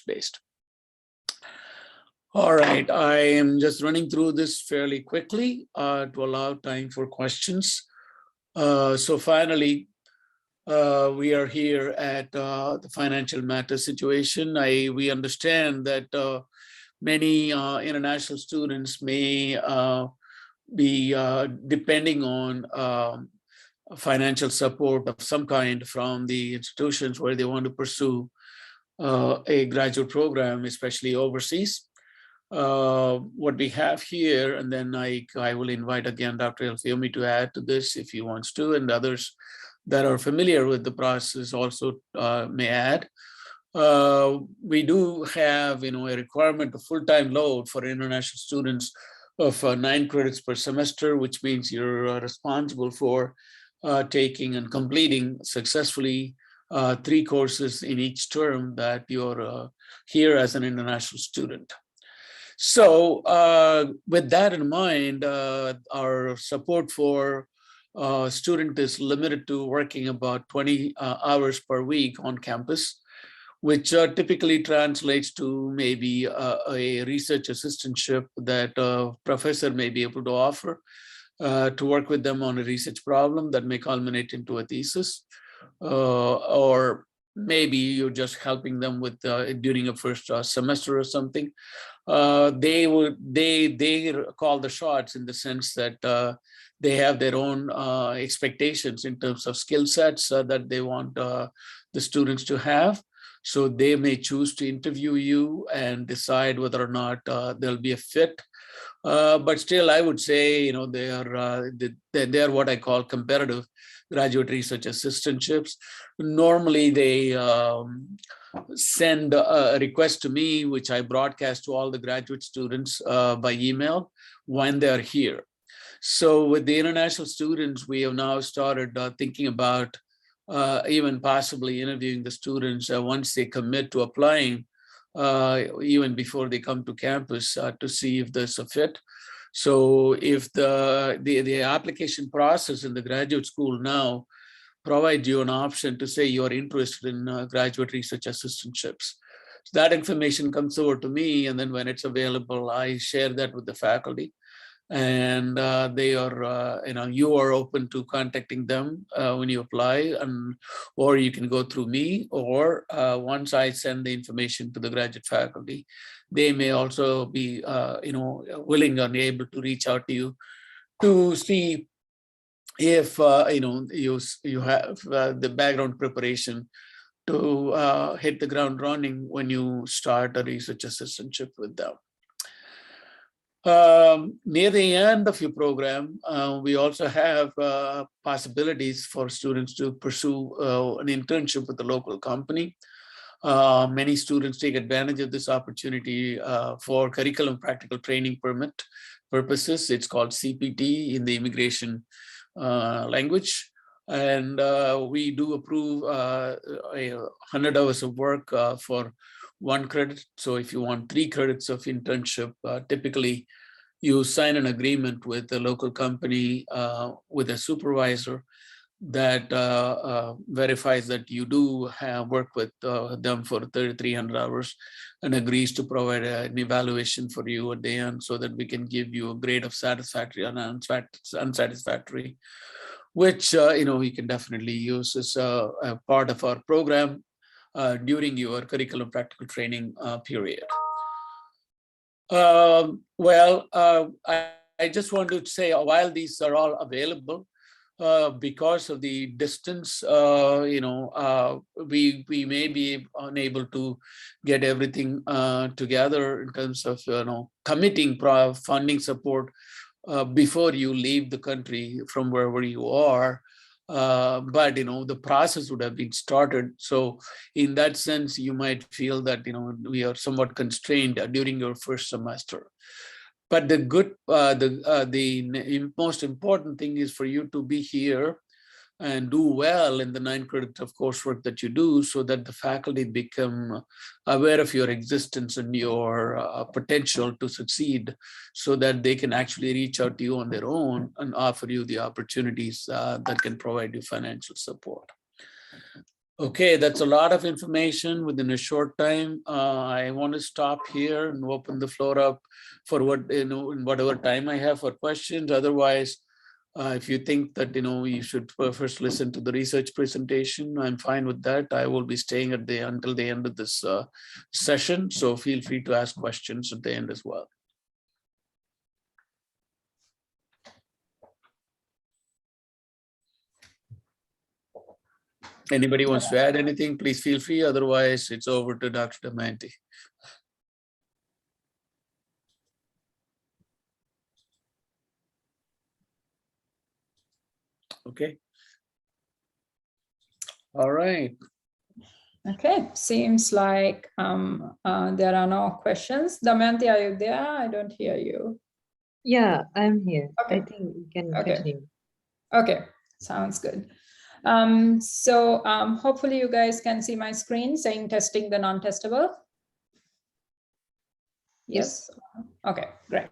based. All right, I am just running through this fairly quickly to allow time for questions. So finally, we are here at the financial matter situation. We understand that many international students may be depending on financial support of some kind from the institutions where they want to pursue a graduate program, especially overseas. What we have here, and then I will invite again Dr. Elfiomi to add to this if he wants to, and others that are familiar with the process also may add. We do have, a requirement of full-time load for international students of 9 credits per semester, which means you're responsible for taking and completing successfully 3 courses in each term that you're here as an international student. So with that in mind, our support for student is limited to working about 20 hours per week on campus, which typically translates to maybe a research assistantship that a professor may be able to offer to work with them on a research problem that may culminate into a thesis, or maybe you're just helping them with during a first semester or something. They call the shots in the sense that they have their own expectations in terms of skill sets that they want the students to have. So they may choose to interview you and decide whether or not there'll be a fit. But still, I would say, they are what I call competitive graduate research assistantships. Normally, they send a request to me, which I broadcast to all the graduate students by email when they're here. So with the international students, we have now started thinking about even possibly interviewing the students once they commit to applying, even before they come to campus to see if there's a fit. So if the application process in the graduate school now provides you an option to say you're interested in graduate research assistantships. So that information comes over to me, and then when it's available, I share that with the faculty. And they are, you are open to contacting them when you apply, or you can go through me, or once I send the information to the graduate faculty, they may also be, willing and able to reach out to you to see if, you have the background preparation to hit the ground running when you start a research assistantship with them. Near the end of your program, we also have possibilities for students to pursue an internship with a local company. Many students take advantage of this opportunity for curriculum practical training permit purposes. It's called CPT in the immigration language. And we do approve 100 hours of work for 1 credit. So if you want 3 credits of internship, typically you sign an agreement with the local company with a supervisor that verifies that you do have work with them for 300 hours and agrees to provide an evaluation for you at the end so that we can give you a grade of satisfactory and unsatisfactory, which you can definitely use as a part of our program during your curriculum practical training period. I just want to say, while these are all available, because of the distance, we may be unable to get everything together in terms of committing funding support before you leave the country from wherever you are. But the process would have been started. So in that sense, you might feel that we are somewhat constrained during your first semester. But the most important thing is for you to be here and do well in the 9 credits of coursework that you do, so that the faculty become aware of your existence and your potential to succeed, so that they can actually reach out to you on their own and offer you the opportunities that can provide you financial support. Okay, that's a lot of information within a short time. I want to stop here and open the floor up for whatever time I have for questions. Otherwise, if you think that you should first listen to the research presentation, I'm fine with that. I will be staying until the end of this session, so feel free to ask questions at the end as well. Anybody wants to add anything, please feel free. Otherwise, it's over to Dr. Damayanti. Okay. All right. Okay, seems like there are no questions. Damayanti, are you there? I don't hear you. Yeah, I'm here. Okay. I think we can Okay. continue. Okay, sounds good. Hopefully you guys can see my screen saying testing the non-testable. Yes. Okay, great.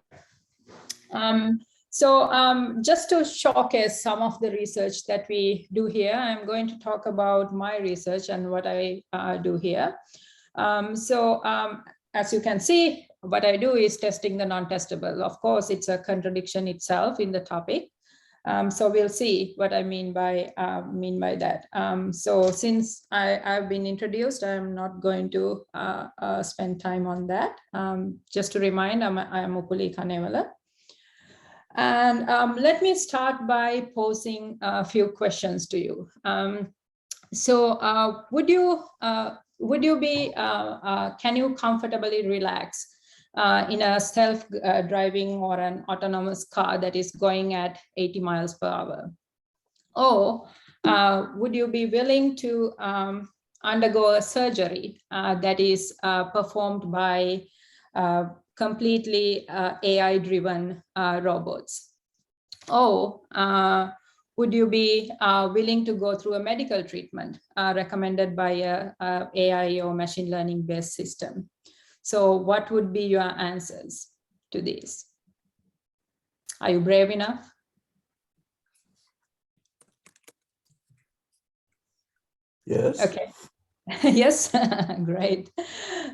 Just to showcase some of the research that we do here, I'm going to talk about my research and what I do here. As you can see, what I do is testing the non-testable. Of course, it's a contradiction itself in the topic. So we'll see what I mean by that. So since I've been introduced, I'm not going to spend time on that. Just to remind, I'm Upuli Kanevala. And let me start by posing a few questions to you. Can you comfortably relax in a self-driving or an autonomous car that is going at 80 miles per hour? Or would you be willing to undergo a surgery that is performed by completely AI-driven robots? Or would you be willing to go through a medical treatment recommended by a AI or machine learning based system? So what would be your answers to this? Are you brave enough? Yes. Okay. Yes, great.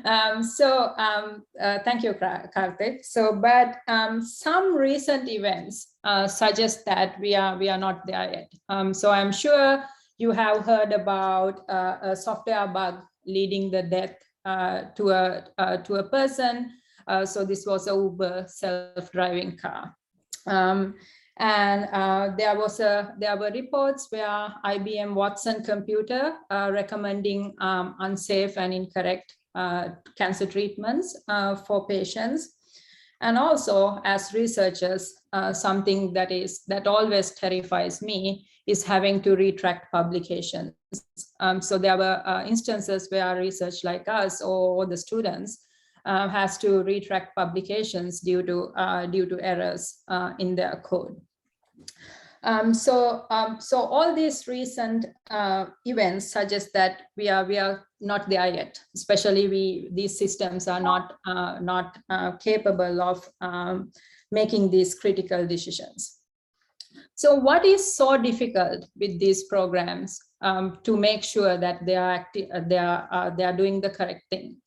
Thank you, Karthik. But some recent events suggest that we are not there yet. So I'm sure you have heard about a software bug leading the death to a person. So this was a Uber self-driving car. There were reports where IBM Watson computer recommending unsafe and incorrect cancer treatments for patients. And also, as researchers, something that always terrifies me is having to retract publications. So there were instances where research like us or the students has to retract publications due to errors in their code. So all these recent events suggest that we are not there yet. Especially these systems are not capable of making these critical decisions. So what is so difficult with these programs to make sure that they are doing the correct thing?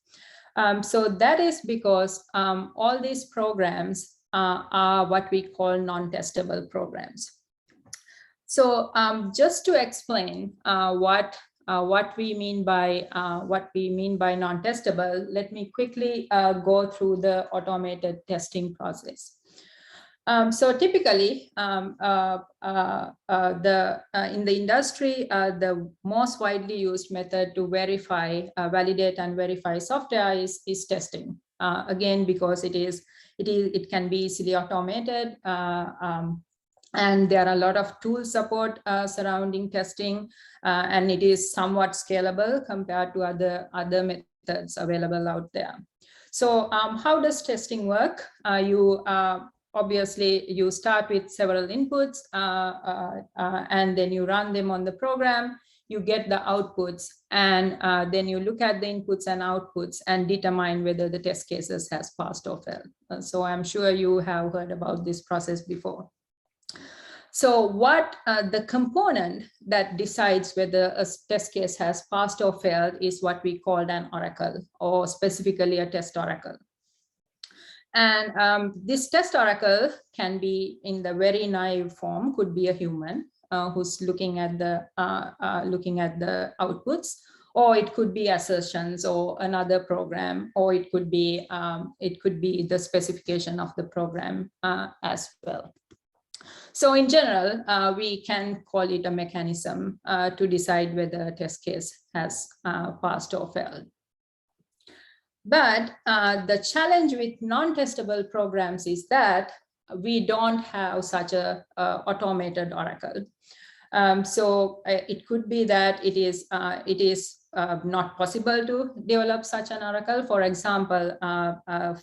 So that is because all these programs are what we call non-testable programs. So just to explain what we mean by non-testable, let me quickly go through the automated testing process. So typically, in the industry, the most widely used method to validate and verify software is testing. Again, because it can be easily automated, and there are a lot of tool support surrounding testing, and it is somewhat scalable compared to other methods available out there. So how does testing work? Obviously, you start with several inputs and then you run them on the program, you get the outputs, and then you look at the inputs and outputs and determine whether the test cases has passed or failed. So I'm sure you have heard about this process before. So what the component that decides whether a test case has passed or failed is what we call an oracle, or specifically a test oracle. And this test oracle can be in the very naive form, could be a human who's looking at the outputs, or it could be assertions or another program, or it could be the specification of the program as well. So in general, we can call it a mechanism to decide whether a test case has passed or failed. But the challenge with non-testable programs is that we don't have such a automated oracle. So it could be that it is not possible to develop such an oracle. For example,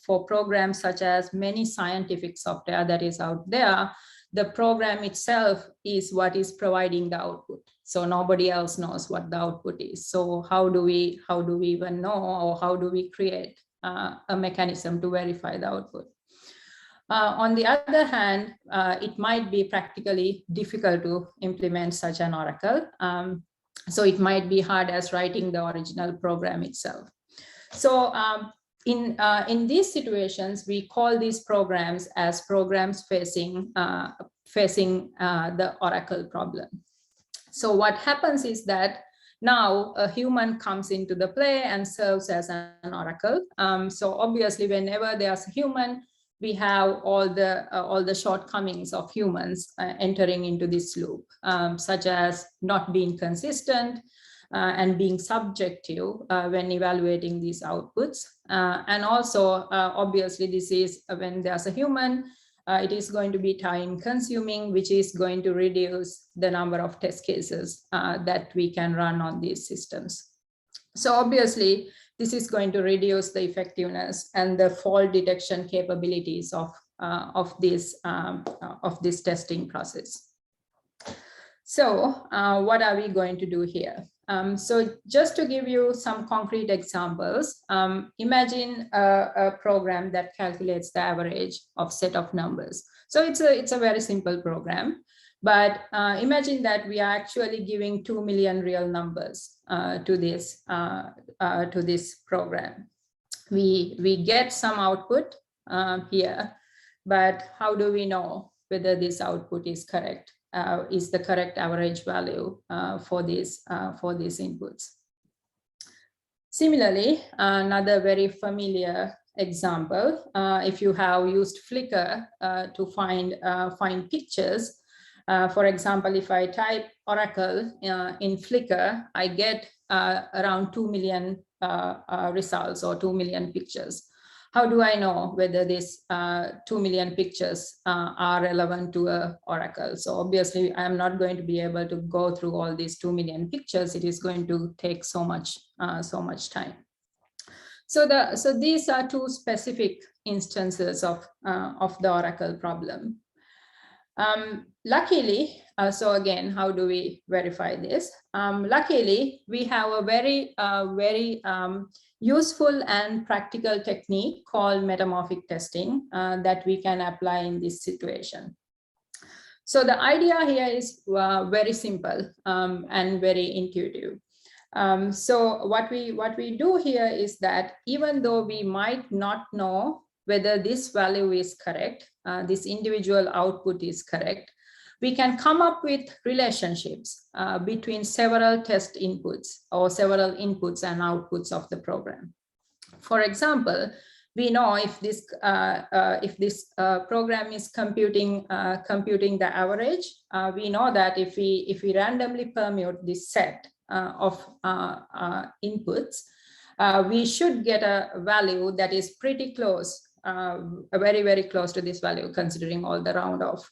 for programs such as many scientific software that is out there, the program itself is what is providing the output. So nobody else knows what the output is. So how do we even know, or how do we create a mechanism to verify the output? On the other hand, it might be practically difficult to implement such an oracle. So it might be hard as writing the original program itself. So in these situations, we call these programs as programs facing the oracle problem. So what happens is that now a human comes into the play and serves as an oracle. So obviously, whenever there's a human, we have all the shortcomings of humans entering into this loop, such as not being consistent and being subjective when evaluating these outputs. And also, obviously, this is when there's a human, it is going to be time consuming, which is going to reduce the number of test cases that we can run on these systems. So obviously, this is going to reduce the effectiveness and the fault detection capabilities of this testing process. So what are we going to do here? So just to give you some concrete examples, imagine a program that calculates the average of set of numbers. So it's a very simple program, but imagine that we are actually giving 2 million real numbers to this program. We get some output here, but how do we know whether this output is correct? Is the correct average value for these inputs. Similarly, another very familiar example, if you have used Flickr to find pictures, for example, if I type Oracle in Flickr, I get around 2 million results or 2 million pictures. How do I know whether these 2 million pictures are relevant to an oracle? So obviously, I'm not going to be able to go through all these 2 million pictures. It is going to take so much time. So these are two specific instances of the oracle problem. Luckily, so again, how do we verify this? Luckily, we have a very useful and practical technique called metamorphic testing that we can apply in this situation. So the idea here is very simple and very intuitive. So what we do here is that even though we might not know whether this value is correct, this individual output is correct, we can come up with relationships between several test inputs or several inputs and outputs of the program. For example, we know if this program is computing the average, we know that if we randomly permute this set of inputs, we should get a value that is pretty close, very close to this value, considering all the round off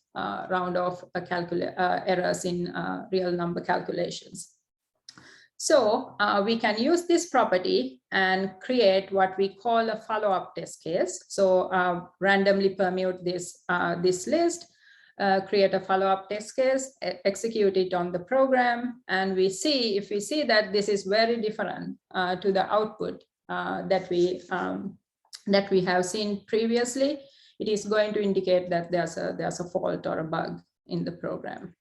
errors in real number calculations. So we can use this property and create what we call a follow-up test case. So randomly permute this list, create a follow-up test case, execute it on the program, and if we see that this is very different to the output that we have seen previously, it is going to indicate that there's a fault or a bug in the program.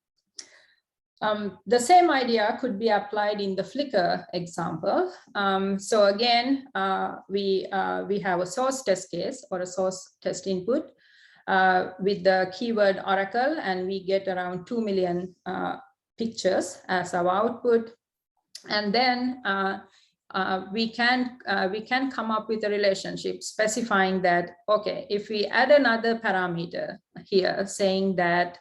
The same idea could be applied in the Flickr example. So again, we have a source test case or a source test input with the keyword Oracle, and we get around 2 million pictures as our output. And then we can come up with a relationship specifying that, okay, if we add another parameter here saying that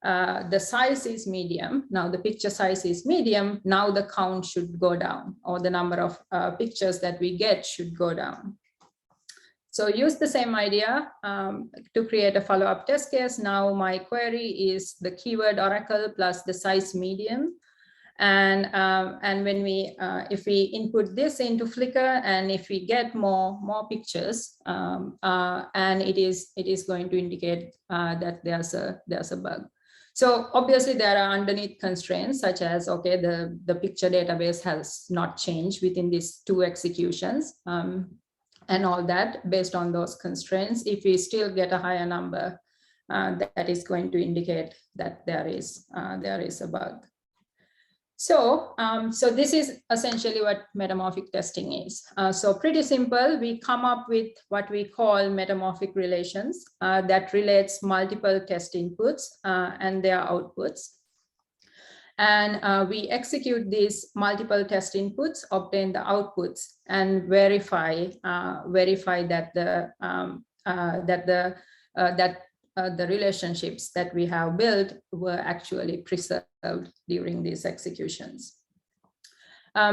the size is medium, now the picture size is medium, now the count should go down, or the number of pictures that we get should go down. So use the same idea to create a follow-up test case. Now my query is the keyword Oracle plus the size medium. And when we, if we input this into Flickr, and if we get more pictures, and it is going to indicate that there's a bug. So obviously there are underneath constraints such as, okay, the picture database has not changed within these 2 executions, and all that. Based on those constraints, if we still get a higher number, that is going to indicate that there is a bug. So, so this is essentially what metamorphic testing is. So pretty simple, we come up with what we call metamorphic relations that relates multiple test inputs and their outputs. And we execute these multiple test inputs, obtain the outputs, and verify that the relationships that we have built were actually preserved during these executions.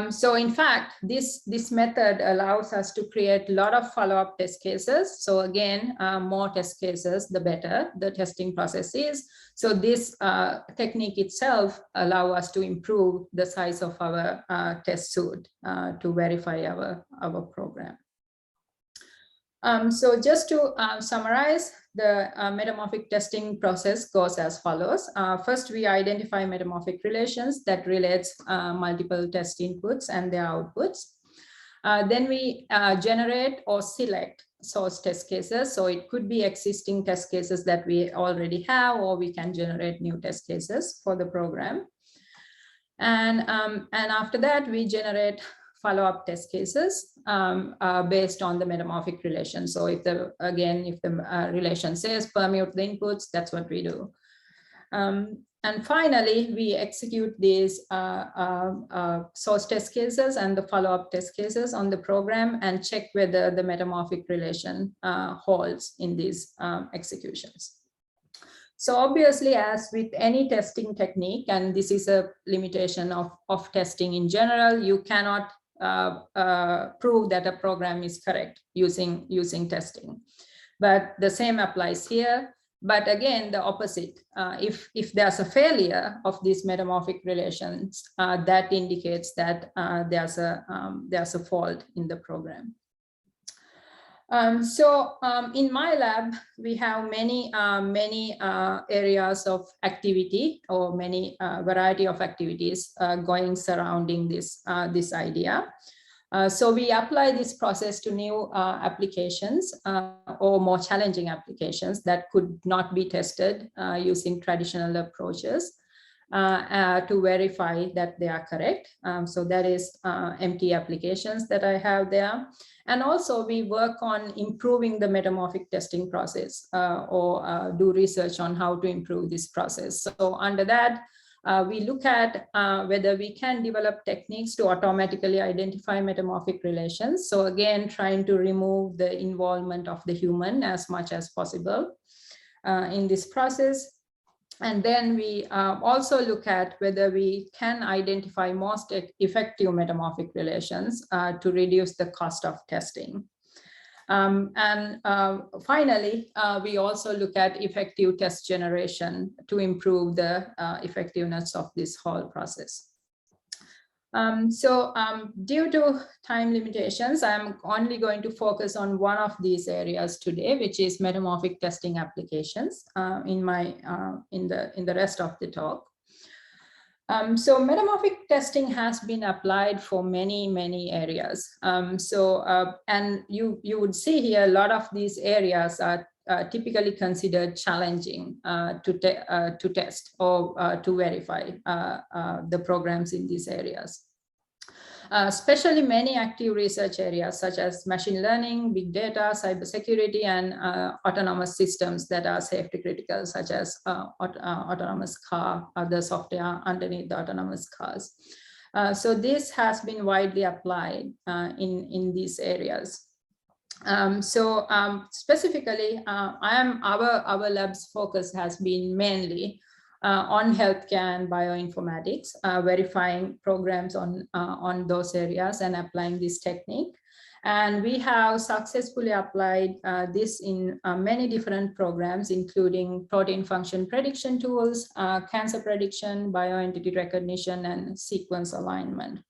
So in fact, this method allows us to create a lot of follow-up test cases. So again, more test cases, the better the testing process is. So this technique itself allows us to improve the size of our test suite to verify our program. So just to summarize, the metamorphic testing process goes as follows. First, we identify metamorphic relations that relates multiple test inputs and their outputs. Then we generate or select source test cases. So it could be existing test cases that we already have, or we can generate new test cases for the program. And after that, we generate follow-up test cases based on the metamorphic relation. So if the relation says permute the inputs, that's what we do. And finally, we execute these source test cases and the follow-up test cases on the program and check whether the metamorphic relation holds in these executions. So obviously, as with any testing technique, and this is a limitation of testing in general, you cannot prove that a program is correct using testing. But the same applies here. But again, the opposite. If there's a failure of these metamorphic relations, that indicates that there's a fault in the program. In my lab, we have many areas of activity, or many variety of activities going surrounding this idea. So we apply this process to new applications or more challenging applications that could not be tested using traditional approaches to verify that they are correct. So that is empty applications that I have there. And also we work on improving the metamorphic testing process or do research on how to improve this process. So under that, we look at whether we can develop techniques to automatically identify metamorphic relations. So again, trying to remove the involvement of the human as much as possible in this process. And then we also look at whether we can identify most effective metamorphic relations to reduce the cost of testing. Finally, we also look at effective test generation to improve the effectiveness of this whole process. Due to time limitations, I'm only going to focus on one of these areas today, which is metamorphic testing applications in the rest of the talk. So metamorphic testing has been applied for many areas. And you would see here a lot of these areas are typically considered challenging to test or to verify the programs in these areas. Especially many active research areas such as machine learning, big data, cybersecurity, and autonomous systems that are safety critical, such as autonomous car, other software underneath the autonomous cars. So this has been widely applied in these areas. Specifically, our lab's focus has been mainly on healthcare and bioinformatics, verifying programs on those areas and applying this technique. And we have successfully applied this in many different programs, including protein function prediction tools, cancer prediction, bioentity recognition, and sequence alignment.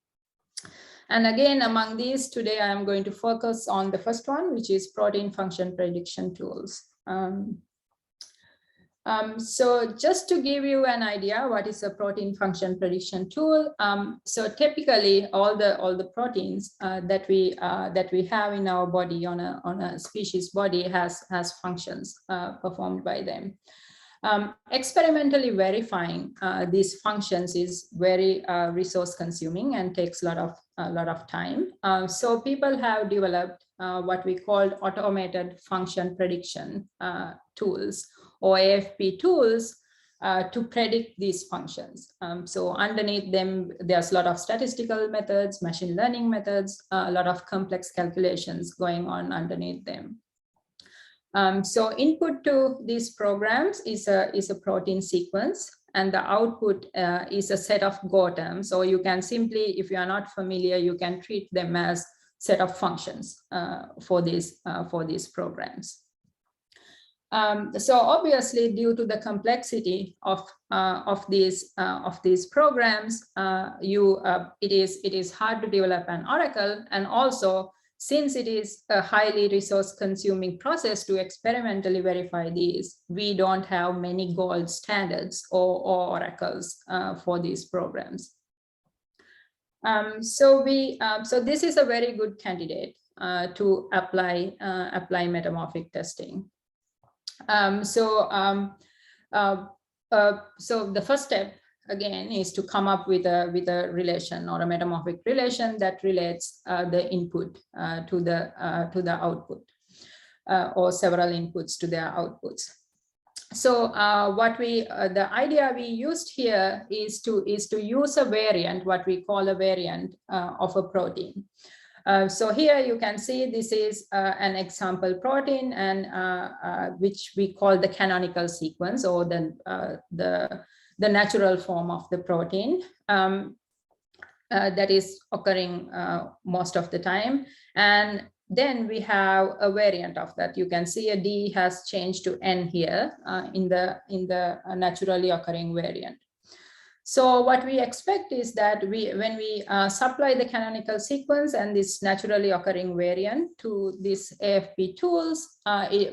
And again, among these, today I am going to focus on the first one, which is protein function prediction tools. So just to give you an idea, what is a protein function prediction tool? So typically, all the proteins that we have in our body, on a species body, has functions performed by them. Experimentally verifying these functions is very resource consuming and takes a lot of time. So people have developed what we call automated function prediction tools, or AFP tools, to predict these functions. So underneath them, there's a lot of statistical methods, machine learning methods, a lot of complex calculations going on underneath them. So input to these programs is a protein sequence, and the output is a set of Go terms. So you can simply, if you are not familiar, you can treat them as set of functions for these programs. So obviously, due to the complexity of these programs, it is hard to develop an oracle, and also, since it is a highly resource-consuming process to experimentally verify these, we don't have many gold standards or oracles for these programs. So this is a very good candidate to apply metamorphic testing. So the first step, again, is to come up with a relation, or a metamorphic relation, that relates the input to the output, or several inputs to their outputs. So the idea we used here is to use a variant, what we call a variant of a protein. So here you can see this is an example protein, and which we call the canonical sequence, or the natural form of the protein that is occurring most of the time. And then we have a variant of that. You can see a D has changed to N here in the naturally occurring variant. So what we expect is that when we supply the canonical sequence and this naturally occurring variant to these AFP tools,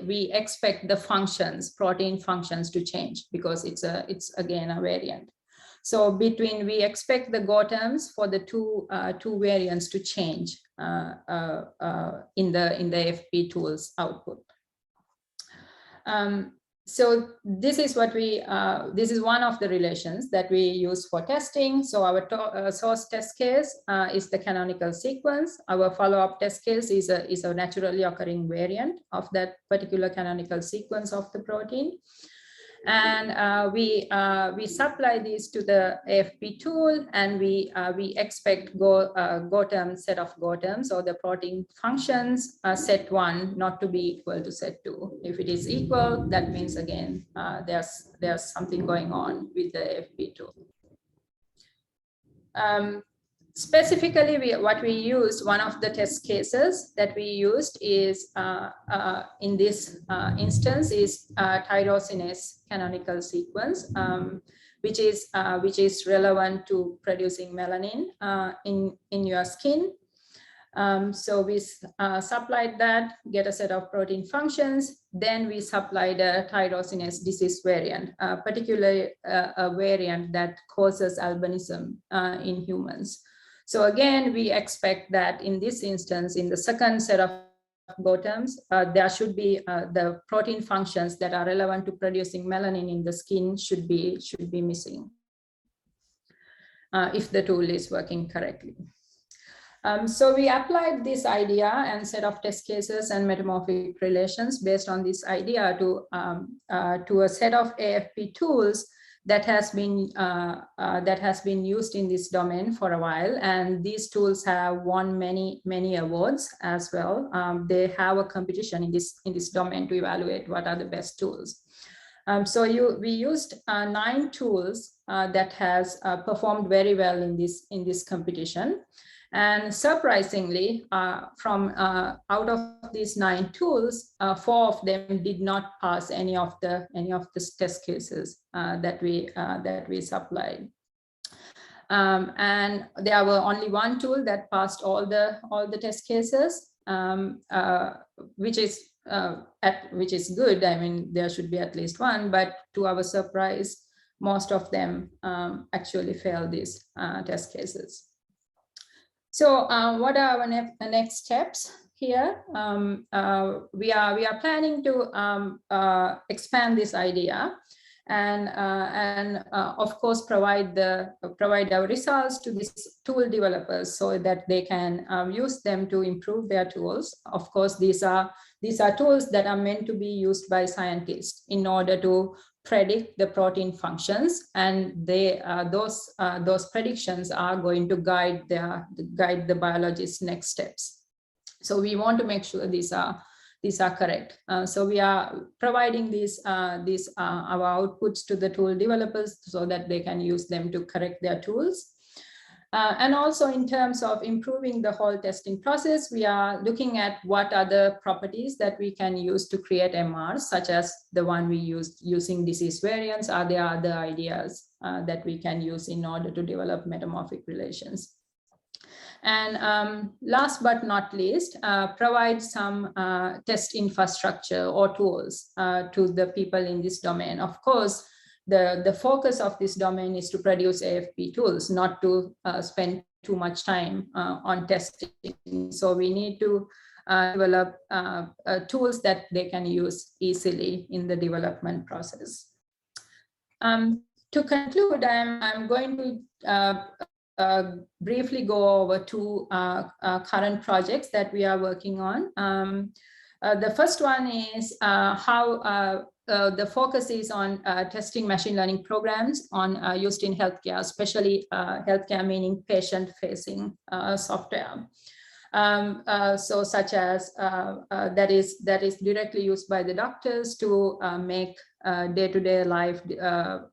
we expect the protein functions to change, because it's again a variant. So we expect the Go terms for the two variants to change in the AFP tools output. So this is this is one of the relations that we use for testing. So our source test case is the canonical sequence. Our follow-up test case is a naturally occurring variant of that particular canonical sequence of the protein. And we supply these to the AFP tool, and we expect set of Go terms, or the protein functions set 1 not to be equal to set 2. If it is equal, that means again there's something going on with the AFP tool. Specifically, what we used, one of the test cases that we used is in this instance is tyrosinase canonical sequence, which is relevant to producing melanin in your skin. So we supplied that, get a set of protein functions. Then we supplied a tyrosinase disease variant, particularly a variant that causes albinism in humans. So again, we expect that in this instance, in the second set of bottoms, there should be the protein functions that are relevant to producing melanin in the skin should be missing if the tool is working correctly. So we applied this idea and set of test cases and metamorphic relations based on this idea to a set of AFP tools that has been used in this domain for a while, and these tools have won many awards as well. They have a competition in this domain to evaluate what are the best tools. So we used 9 tools that has performed very well in this competition. And surprisingly, from out of these 9 tools, 4 of them did not pass any of the test cases that we supplied. And there were only 1 tool that passed all the test cases, which is good. I mean, there should be at least 1, but to our surprise, most of them actually failed these test cases. So what are our next steps here? We are planning to expand this idea and of course provide our results to these tool developers so that they can use them to improve their tools. Of course, these are tools that are meant to be used by scientists in order to predict the protein functions, and those predictions are going to guide the biologist's next steps. So we want to make sure these are correct. So we are providing our outputs to the tool developers so that they can use them to correct their tools. And also in terms of improving the whole testing process, we are looking at what other properties that we can use to create MRs, such as the one we used using disease variants. Are there other ideas that we can use in order to develop metamorphic relations? And last but not least, provide some test infrastructure or tools to the people in this domain. Of course, the focus of this domain is to produce AFP tools, not to spend too much time on testing. So we need to develop tools that they can use easily in the development process. To conclude, I'm going to briefly go over 2 current projects that we are working on. The first one is how the focus is on testing machine learning programs used in healthcare, especially healthcare meaning patient-facing software. So such as that is directly used by the doctors to make day-to-day life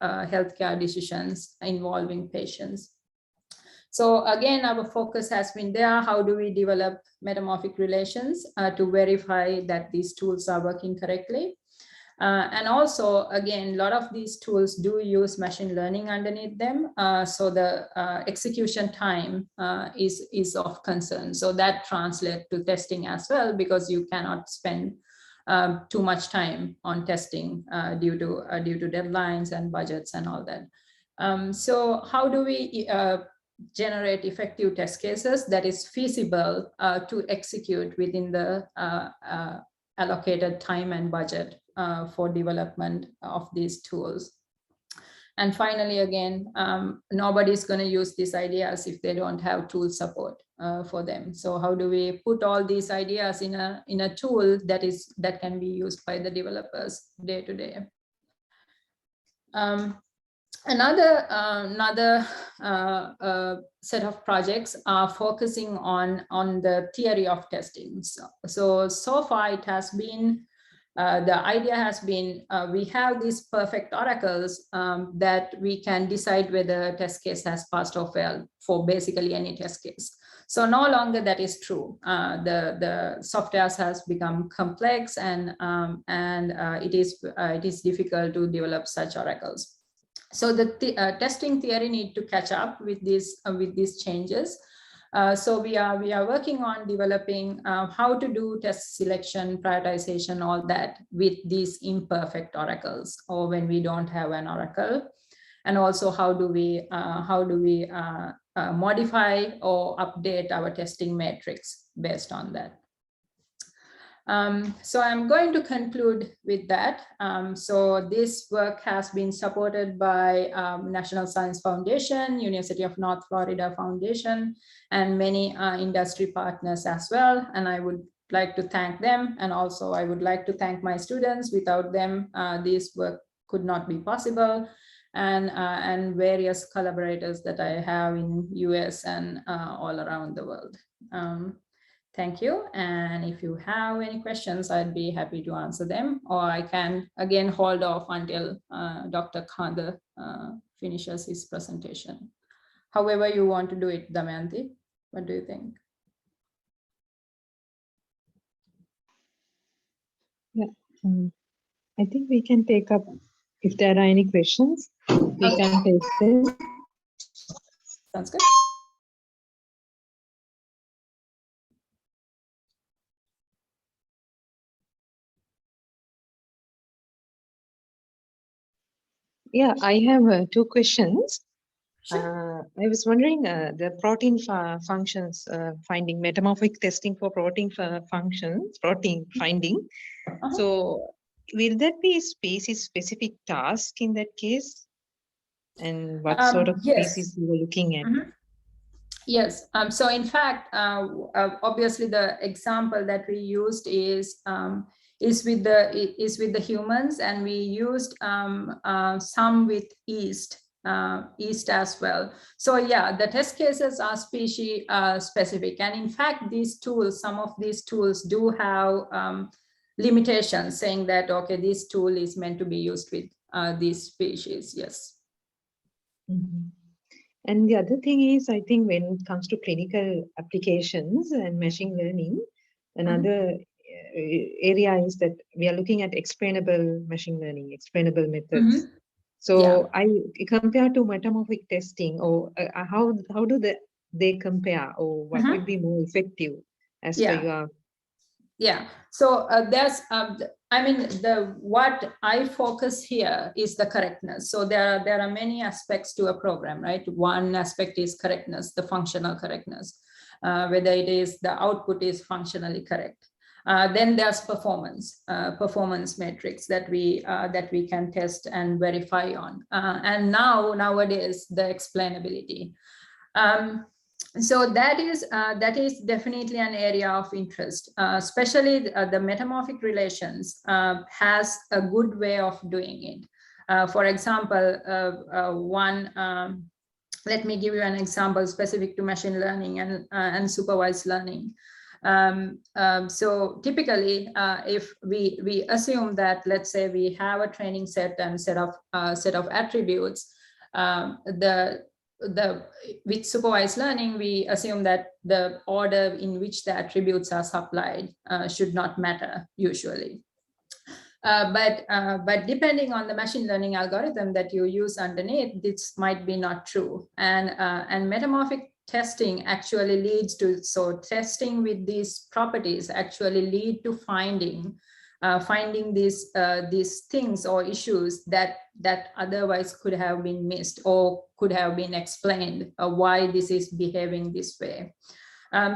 healthcare decisions involving patients. So again, our focus has been there. How do we develop metamorphic relations to verify that these tools are working correctly? And also, again, a lot of these tools do use machine learning underneath them. So the execution time is of concern. So that translates to testing as well, because you cannot spend too much time on testing due to deadlines and budgets and all that. So how do we generate effective test cases that is feasible to execute within the allocated time and budget for development of these tools? And finally, again, nobody's going to use these ideas if they don't have tool support for them. So how do we put all these ideas in a tool that can be used by the developers day to day? Another set of projects are focusing on the theory of testing. So far it has been, the idea has been, we have these perfect oracles that we can decide whether a test case has passed or failed for basically any test case. So no longer that is true. The software has become complex and it is difficult to develop such oracles. So the testing theory need to catch up with these changes. So we are working on developing how to do test selection, prioritization, all that with these imperfect oracles, or when we don't have an oracle, and also how do we modify or update our testing matrix based on that. So I'm going to conclude with that. So this work has been supported by National Science Foundation, University of North Florida Foundation, and many industry partners as well. And I would like to thank them. And also I would like to thank my students. Without them, this work could not be possible. And various collaborators that I have in US and all around the world. Thank you. And if you have any questions, I'd be happy to answer them, or I can again hold off until Dr. Khandar finishes his presentation. However you want to do it, Damayanti, what do you think? Yeah, I think we can take up, if there are any questions, we can take them. Sounds good. Yeah, I have two questions. Sure. I was wondering the protein functions finding, metamorphic testing for protein functions, protein finding. So will that be a species specific task in that case? And what sort of species you were looking at? Yes. So in fact, obviously the example that we used is with the humans, and we used some with yeast as well. So yeah, the test cases are species specific, and in fact, these tools, some of these tools do have limitations, saying that okay, this tool is meant to be used with these species. Yes. Mm-hmm. And the other thing is, I think when it comes to clinical applications and machine learning, another area is that we are looking at explainable machine learning, explainable methods. So I compare to metamorphic testing, or how do they compare, or what would be more effective as per your? Yeah, so there's, I mean, what I focus here is the correctness. So there are many aspects to a program, right? One aspect is correctness, the functional correctness, whether it is the output is functionally correct. Then there's performance metrics that we can test and verify on. And nowadays, the explainability. So that is definitely an area of interest, especially the metamorphic relations has a good way of doing it. For example, let me give you an example specific to machine learning and supervised learning. So typically, if we assume that, let's say we have a training set and set of attributes, with supervised learning, we assume that the order in which the attributes are supplied should not matter usually. But depending on the machine learning algorithm that you use underneath, this might be not true. And metamorphic testing actually leads to, so testing with these properties actually lead to finding these things or issues that otherwise could have been missed or could have been explained why this is behaving this way.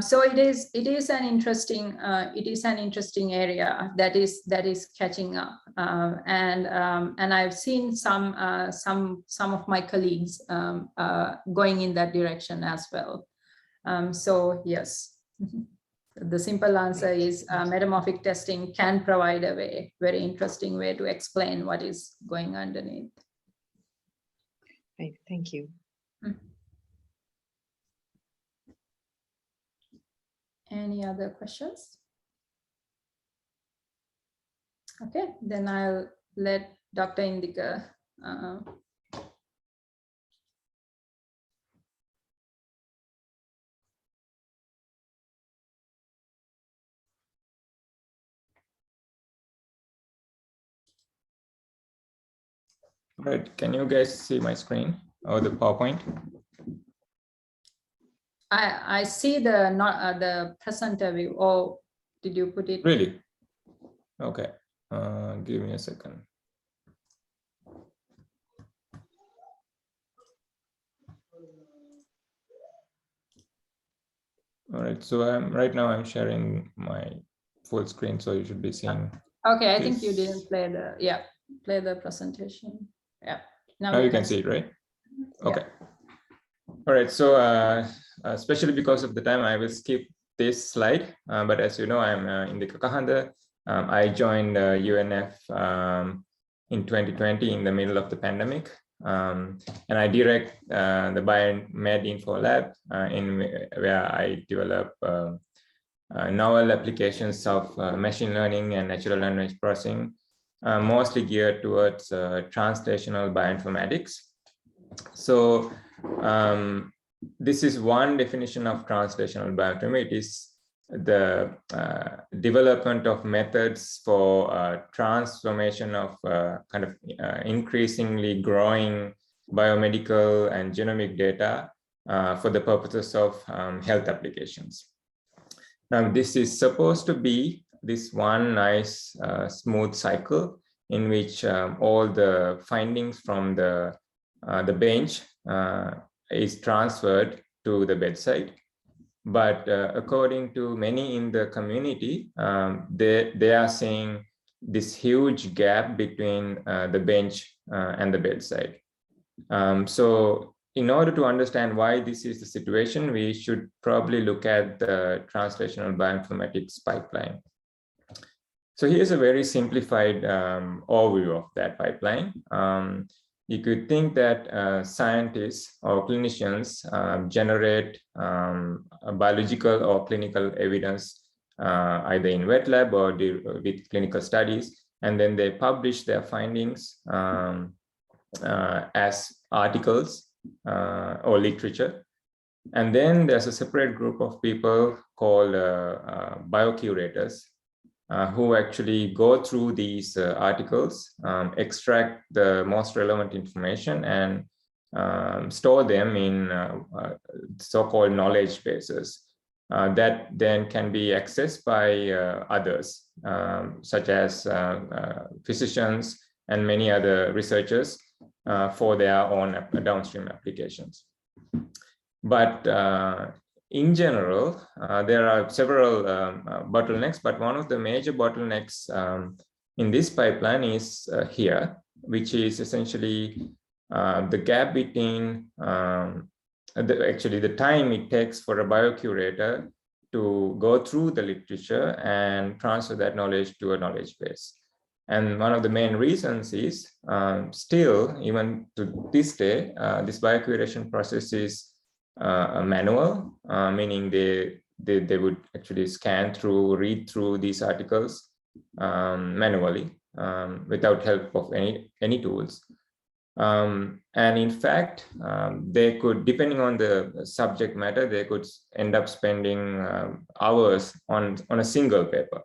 So it is an interesting area that is catching up, and I've seen some of my colleagues going in that direction as well. So yes. The simple answer is metamorphic testing can provide a very interesting way to explain what is going underneath. Right, thank you. Any other questions? Okay, then I'll let Dr. Indika Right, can you guys see my screen or the PowerPoint? I see the presenter view. Oh, did you put it? Really? Okay, give me a second. All right, so right now I'm sharing my full screen, so you should be seeing. Okay, I think you this. didn't play the presentation. Yeah. Now you can see it, right? Yeah. Okay. All right. So especially because of the time, I will skip this slide. But as you know, I'm Indika Kahanda. I joined UNF in 2020 in the middle of the pandemic. And I direct the BioMed Info Lab where I develop novel applications of machine learning and natural language processing, mostly geared towards translational bioinformatics. So this is one definition of translational bioinformatics. It is the development of methods for transformation of kind of increasingly growing biomedical and genomic data for the purposes of health applications. Now, this is supposed to be this one nice smooth cycle in which all the findings from the bench is transferred to the bedside. But according to many in the community, they are seeing this huge gap between the bench and the bedside. So in order to understand why this is the situation, we should probably look at the translational bioinformatics pipeline. So here's a very simplified overview of that pipeline. You could think that scientists or clinicians generate biological or clinical evidence either in wet lab or with clinical studies, and then they publish their findings as articles or literature. And then there's a separate group of people called biocurators who actually go through these articles, extract the most relevant information, and store them in so-called knowledge bases that then can be accessed by others, such as physicians and many other researchers for their own downstream applications. But in general, there are several bottlenecks, but one of the major bottlenecks in this pipeline is here, which is essentially the gap between actually the time it takes for a biocurator to go through the literature and transfer that knowledge to a knowledge base. And one of the main reasons is still, even to this day, this biocuration process is manual, meaning they would actually scan through, read through these articles manually without help of any tools. And in fact, they could, depending on the subject matter, they could end up spending hours on a single paper.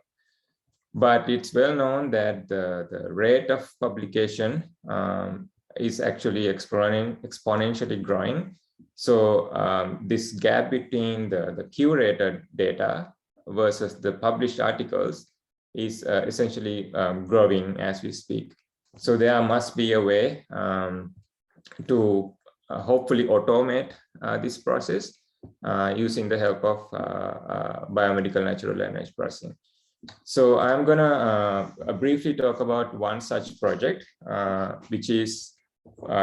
But it's well known that the rate of publication is actually exponentially growing. So this gap between the curated data versus the published articles is essentially growing as we speak. So there must be a way to hopefully automate this process using the help of biomedical natural language processing. So I'm gonna briefly talk about one such project, which is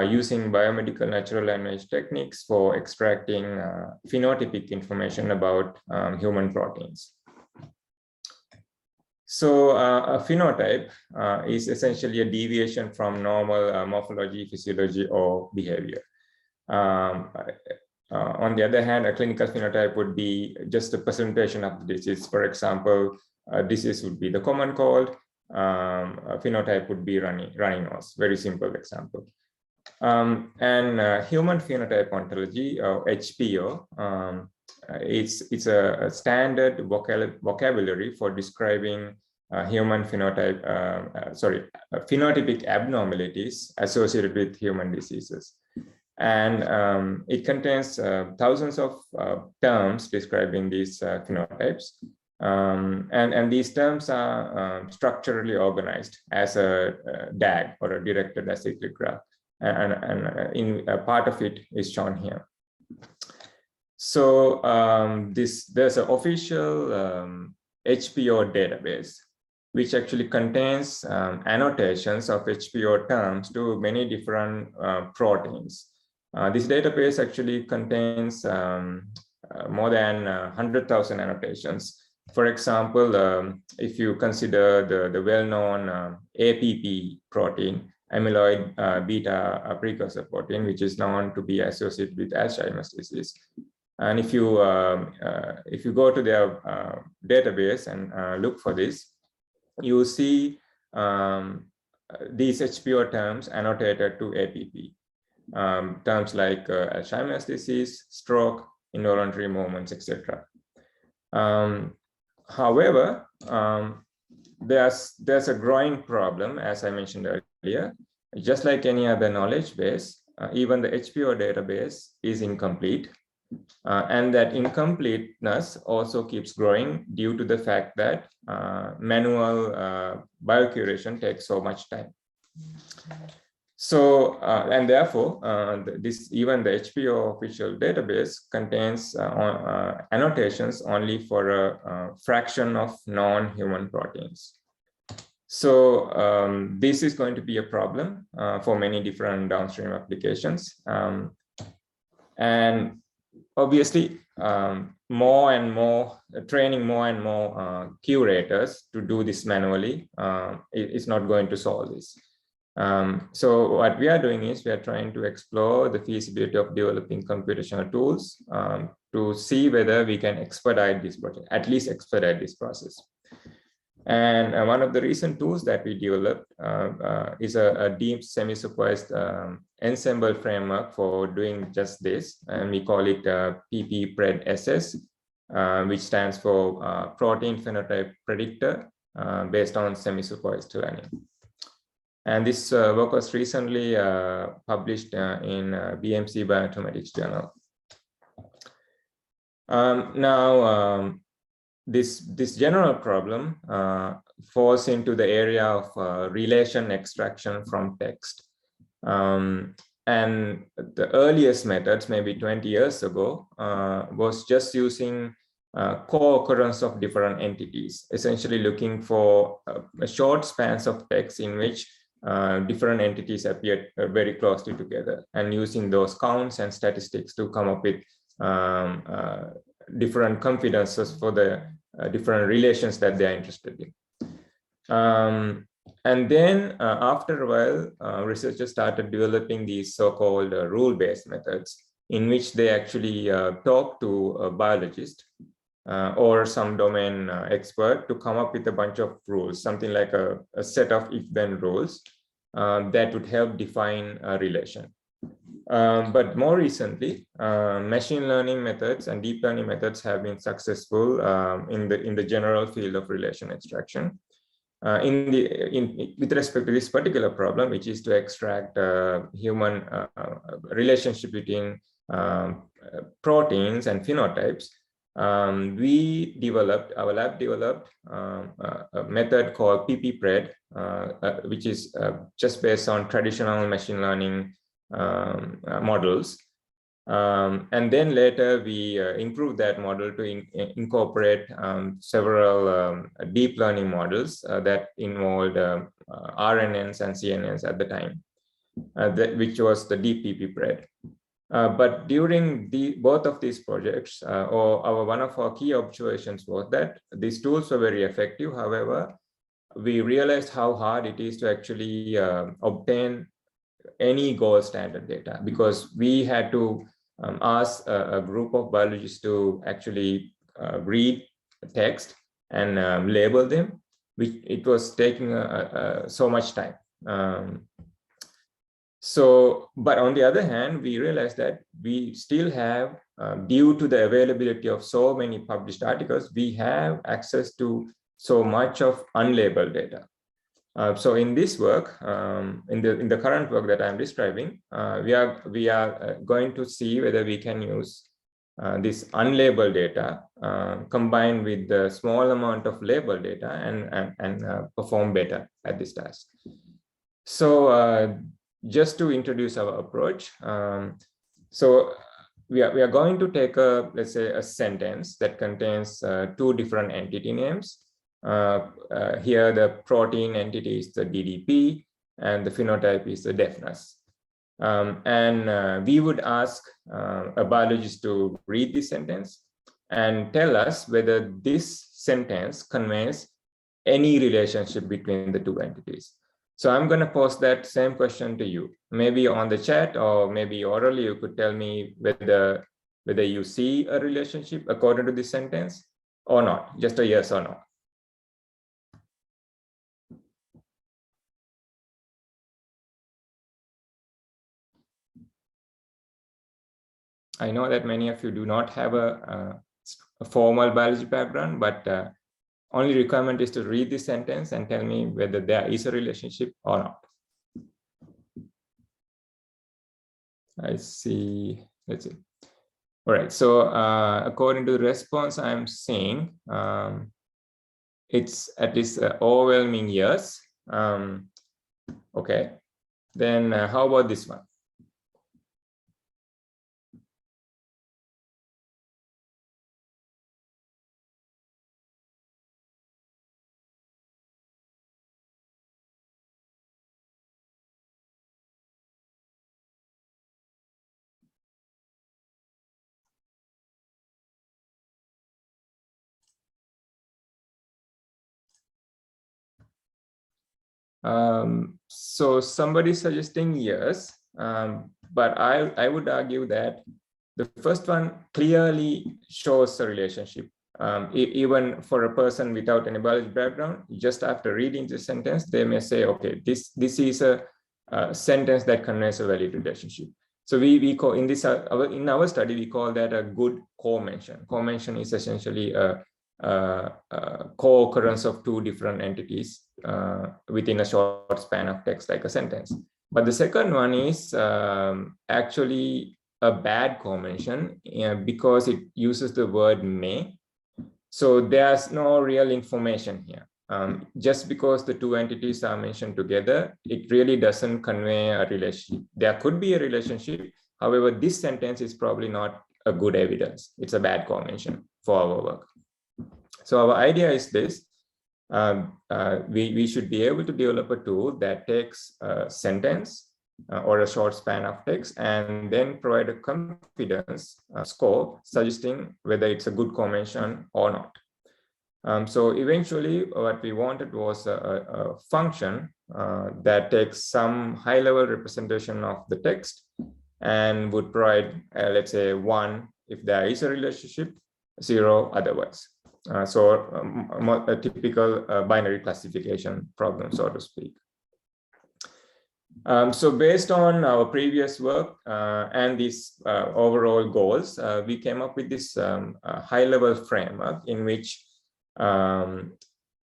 using biomedical natural language techniques for extracting phenotypic information about human proteins. So a phenotype is essentially a deviation from normal morphology, physiology, or behavior. On the other hand, a clinical phenotype would be just a presentation of the disease. For example, disease would be the common cold. A phenotype would be runny nose. Very simple example. And human phenotype ontology, or HPO, it's a standard vocabulary for describing human phenotype, phenotypic abnormalities associated with human diseases. And it contains thousands of terms describing these phenotypes. And these terms are structurally organized as a DAG, or a directed acyclic graph. And in a part of it is shown here. So there's an official HPO database, which actually contains annotations of HPO terms to many different proteins. This database actually contains more than 100,000 annotations. For example, if you consider the well-known APP protein, amyloid beta precursor protein, which is known to be associated with Alzheimer's disease. And if you go to their database and look for this, you see these HPO terms annotated to APP. Terms like Alzheimer's disease, stroke, involuntary movements, etc. However, there's a growing problem, as I mentioned earlier. Just like any other knowledge base, even the HPO database is incomplete. And that incompleteness also keeps growing due to the fact that manual biocuration takes so much time. So, and therefore, even the HPO official database contains annotations only for a fraction of non-human proteins. So this is going to be a problem for many different downstream applications. And obviously, more and more training more and more curators to do this manually is not going to solve this. So what we are doing is we are trying to explore the feasibility of developing computational tools to see whether we can expedite this project, at least expedite this process. And one of the recent tools that we developed is a deep semi-supervised ensemble framework for doing just this. And we call it PP-PRED-SS, which stands for Protein Phenotype Predictor based on semi-supervised learning. And this work was recently published in BMC Bioinformatics Journal. This general problem falls into the area of relation extraction from text. And the earliest methods, maybe 20 years ago, was just using co-occurrence of different entities, essentially looking for short spans of text in which different entities appear very closely together, and using those counts and statistics to come up with different confidences for the different relations that they are interested in. And then after a while, researchers started developing these so-called rule-based methods in which they actually talk to a biologist or some domain expert to come up with a bunch of rules, something like a set of if-then rules that would help define a relation. But more recently, machine learning methods and deep learning methods have been successful in the general field of relation extraction. With respect to this particular problem, which is to extract human relationship between proteins and phenotypes, our lab developed a method called PP-PRED, which is just based on traditional machine learning models. And then later we improved that model to incorporate several deep learning models that involved RNNs and CNNs at the time, which was the deep PP-PRED. But during both of these projects, one of our key observations was that these tools were very effective. However, we realized how hard it is to actually obtain any gold standard data, because we had to ask a group of biologists to actually read text and label them, which it was taking so much time. But on the other hand, we realized that we still have, due to the availability of so many published articles, we have access to so much of unlabeled data. So in this work, in the current work that I'm describing, we are going to see whether we can use this unlabeled data combined with the small amount of labeled data and perform better at this task. So just to introduce our approach, so we are going to take let's say a sentence that contains two different entity names. Here the protein entity is the DDP and the phenotype is the deafness. And we would ask a biologist to read this sentence and tell us whether this sentence conveys any relationship between the two entities. So I'm going to pose that same question to you, maybe on the chat or maybe orally. You could tell me whether you see a relationship according to this sentence or not, just a yes or no. I know that many of you do not have a formal biology background, but only requirement is to read this sentence and tell me whether there is a relationship or not. I see. Let's see. All right. So according to the response I'm seeing, it's at least overwhelming yes. Okay. Then how about this one? So somebody suggesting yes, but I would argue that the first one clearly shows a relationship. Even for a person without any biology background, just after reading the sentence, they may say, okay, this is a sentence that conveys a valid relationship. So we call in this in our study we call that a good co-mention. Co-mention is essentially a co-occurrence of two different entities within a short span of text, like a sentence. But the second one is actually a bad co-mention because it uses the word may. So there's no real information here. Just because the two entities are mentioned together, it really doesn't convey a relationship. There could be a relationship. However, this sentence is probably not a good evidence. It's a bad co-mention for our work. So our idea is this. We should be able to develop a tool that takes a sentence or a short span of text and then provide a confidence score suggesting whether it's a good co-mention or not. So eventually what we wanted was a function that takes some high-level representation of the text and would provide, let's say, 1 if there is a relationship, 0 otherwise. So a typical binary classification problem, so to speak. So based on our previous work and these overall goals, we came up with this high-level framework in which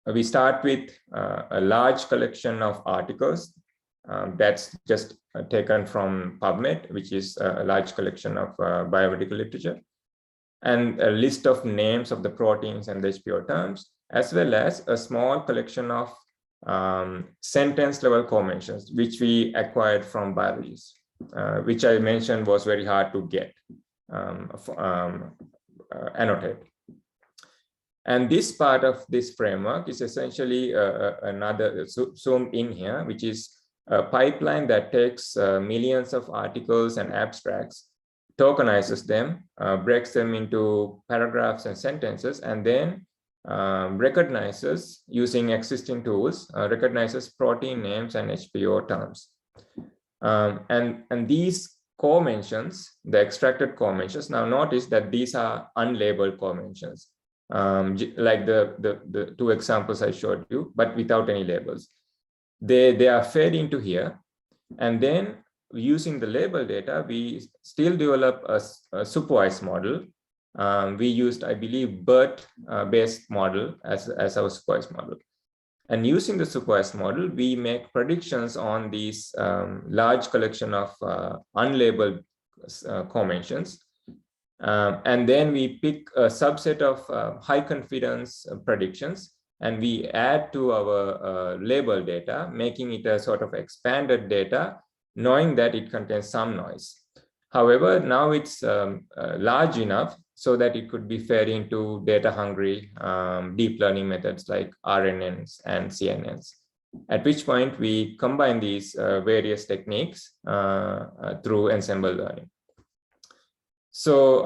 we start with a large collection of articles that's just taken from PubMed, which is a large collection of biomedical literature, and a list of names of the proteins and the HPO terms, as well as a small collection of sentence level co-mentions, which we acquired from biologists, which I mentioned was very hard to get annotated. And this part of this framework is essentially another zoomed in here, which is a pipeline that takes millions of articles and abstracts, tokenizes them, breaks them into paragraphs and sentences, and then recognizes, using existing tools, recognizes protein names and HPO terms. And these co-mentions, the extracted co-mentions, now notice that these are unlabeled co-mentions, like the two examples I showed you, but without any labels. They are fed into here, and then using the label data, we still develop a supervised model. We used, I believe, BERT-based model as our supervised model. And using the supervised model, we make predictions on these large collection of unlabeled co-mentions. And then we pick a subset of high confidence predictions, and we add to our label data, making it a sort of expanded data, knowing that it contains some noise. However, now it's large enough so that it could be fed into data-hungry deep learning methods like RNNs and CNNs. At which point we combine these various techniques through ensemble learning. So,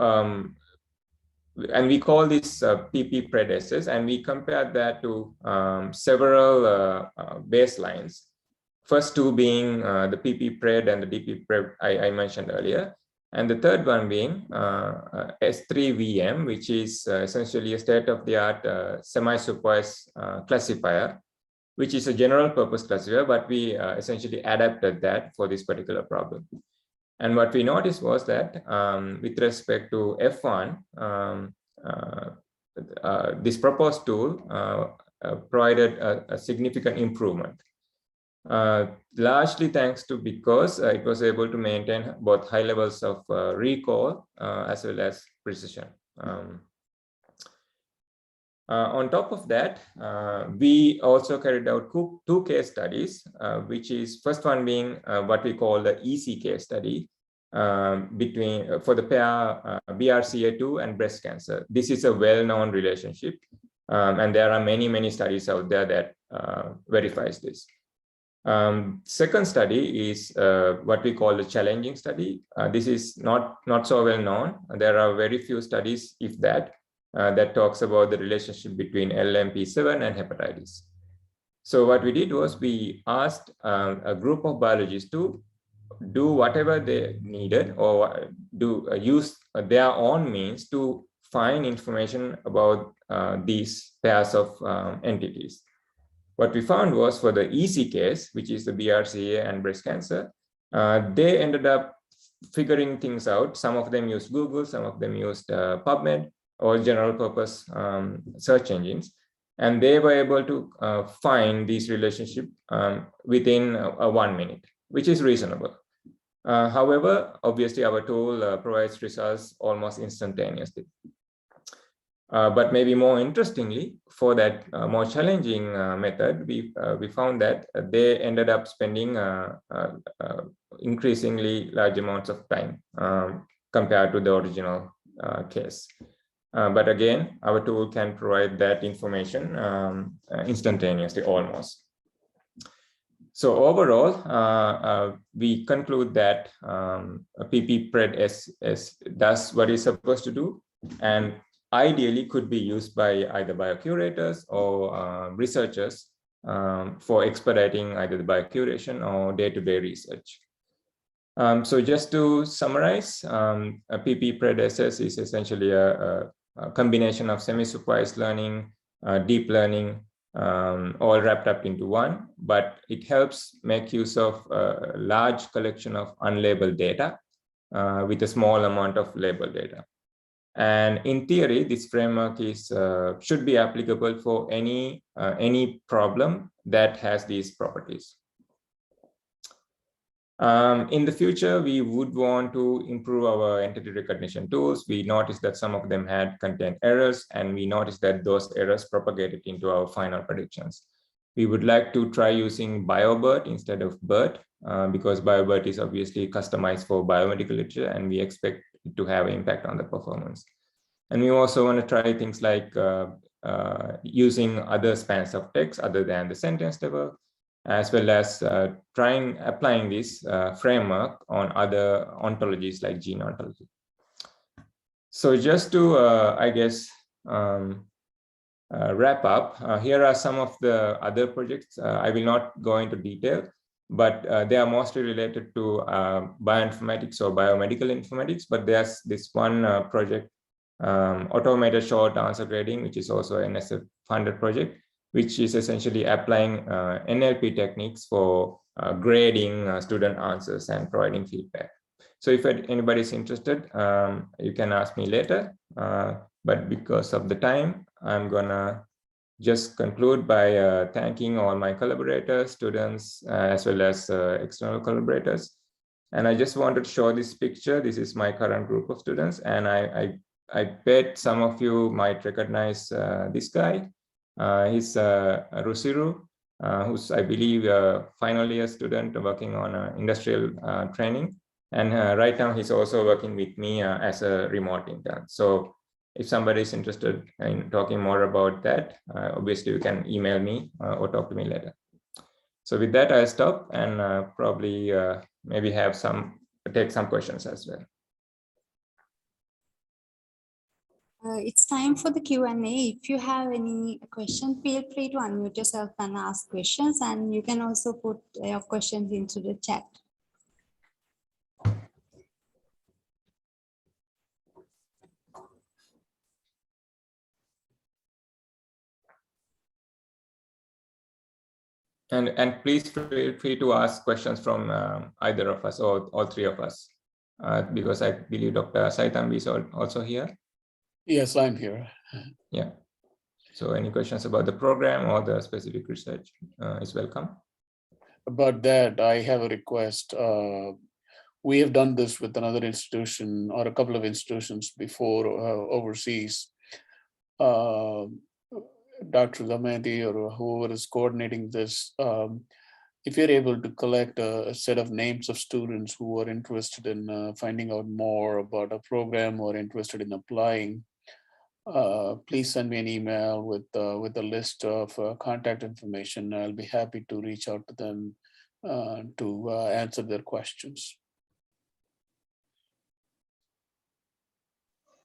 and we call this PP-PRED-SS, and we compare that to several baselines. First two being the PP-PRED and the DP-PRED I mentioned earlier. And the third one being S3VM, which is essentially a state-of-the-art semi-supervised classifier, which is a general purpose classifier, but we essentially adapted that for this particular problem. And what we noticed was that with respect to F1, this proposed tool provided a significant improvement. Largely thanks to because it was able to maintain both high levels of recall as well as precision. On top of that, we also carried out two case studies, which is first one being what we call the EC case study for the pair BRCA2 and breast cancer. This is a well-known relationship, and there are many studies out there that verifies this. Second study is what we call the challenging study. This is not so well known. There are very few studies, if that, that talks about the relationship between LMP7 and hepatitis. So what we did was we asked a group of biologists to do whatever they needed or use their own means to find information about these pairs of entities. What we found was for the EC case, which is the BRCA and breast cancer, they ended up figuring things out. Some of them used Google, some of them used PubMed or general purpose search engines. And they were able to find these relationships within 1 minute, which is reasonable. However, obviously our tool provides results almost instantaneously. But maybe more interestingly, for that more challenging method, we found that they ended up spending increasingly large amounts of time compared to the original case. But again, our tool can provide that information instantaneously almost. So overall, we conclude that PP-PRED-SS does what it's supposed to do, and ideally could be used by either biocurators or researchers for expediting either the biocuration or day-to-day research. So just to summarize, PP-PRED-SS is essentially a combination of semi-supervised learning, deep learning, all wrapped up into one, but it helps make use of a large collection of unlabeled data with a small amount of labeled data. And in theory, this framework is should be applicable for any problem that has these properties. In the future, we would want to improve our entity recognition tools. We noticed that some of them had content errors, and we noticed that those errors propagated into our final predictions. We would like to try using BioBERT instead of BERT, because BioBERT is obviously customized for biomedical literature, and we expect it to have an impact on the performance. And we also want to try things like using other spans of text other than the sentence level, as well as applying this framework on other ontologies like gene ontology. So just to, I guess, wrap up, here are some of the other projects. I will not go into detail, but they are mostly related to bioinformatics or biomedical informatics. But there's this one project, automated short answer grading, which is also an NSF-funded project, which is essentially applying NLP techniques for grading student answers and providing feedback. So if anybody is interested, you can ask me later. But because of the time, I'm gonna just conclude by thanking all my collaborators, students, as well as external collaborators. And I just wanted to show this picture. This is my current group of students, and I bet some of you might recognize this guy. He's Rusiru, who's, I believe, a final year student working on industrial training. And right now he's also working with me as a remote intern. So if somebody is interested in talking more about that, obviously you can email me or talk to me later. So with that, I'll stop and probably maybe take some questions as well. It's time for the Q&A. If you have any question, feel free to unmute yourself and ask questions, and you can also put your questions into the chat. And please feel free to ask questions from either of us or all three of us, because I believe Dr. Saitambi is also here. Yes, I'm here. Yeah. So any questions about the program or the specific research is welcome. About that, I have a request. We have done this with another institution or a couple of institutions before overseas. Dr. Damayanti or whoever is coordinating this, if you're able to collect a set of names of students who are interested in finding out more about a program or interested in applying, please send me an email with a list of contact information. I'll be happy to reach out to them to answer their questions.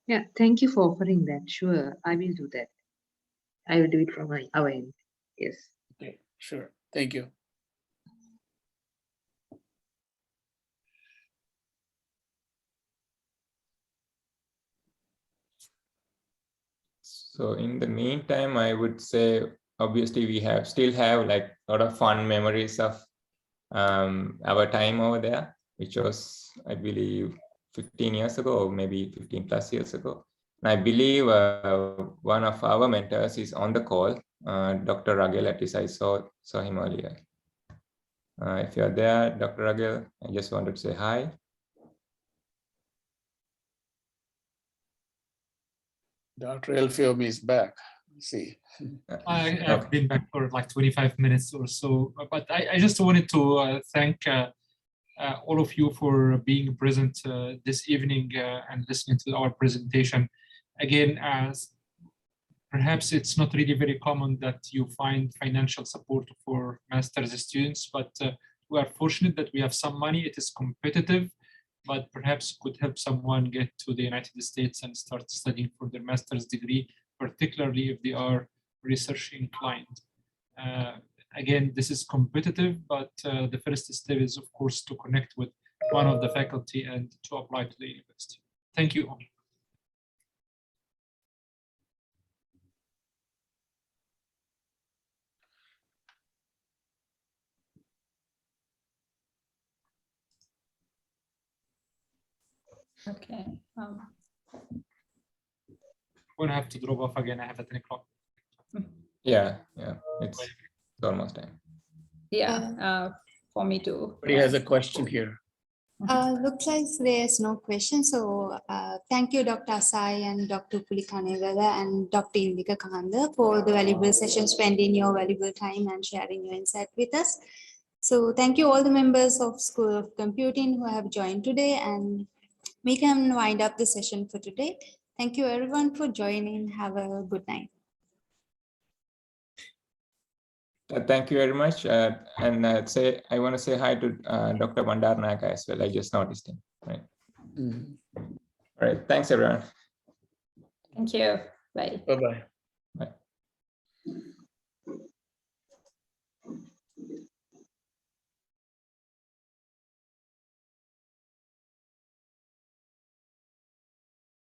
Yeah, thank you for offering that. Sure, I will do that. I will do it from our end. Yes. Okay, sure. Thank you. So in the meantime, I would say, obviously we still have like a lot of fun memories of our time over there, which was, I believe, 15 years ago, or maybe 15 plus years ago. And I believe one of our mentors is on the call, Dr. Ragel, at least I saw him earlier. If you're there, Dr. Ragel, I just wanted to say hi. Dr. Elfiomi is back. Let's see. I've been back for like 25 minutes or so, but I just wanted to thank all of you for being present this evening and listening to our presentation. Again, as perhaps it's not really very common that you find financial support for master's students, but we are fortunate that we have some money. It is competitive, but perhaps could help someone get to the United States and start studying for their master's degree, particularly if they are research inclined. Again, this is competitive, but the first step is, of course, to connect with one of the faculty and to apply to the university. Thank you all. Okay. I'm gonna have to drop off again. I have at 10 o'clock. Yeah, it's almost time. Yeah, for me too. But he has a question here. Looks like there's no question. So thank you, Dr. Asai and Dr. Pulikanegala and Dr. Indika Kahanda for the valuable session, spending your valuable time and sharing your insight with us. So thank you all the members of School of Computing who have joined today, and we can wind up the session for today. Thank you everyone for joining. Have a good night. Thank you very much. And I want to say hi to Dr. Bandaranaike as well. I just noticed him. Right. Mm-hmm. All right. Thanks, everyone. Thank you. Bye. Bye-bye. Bye.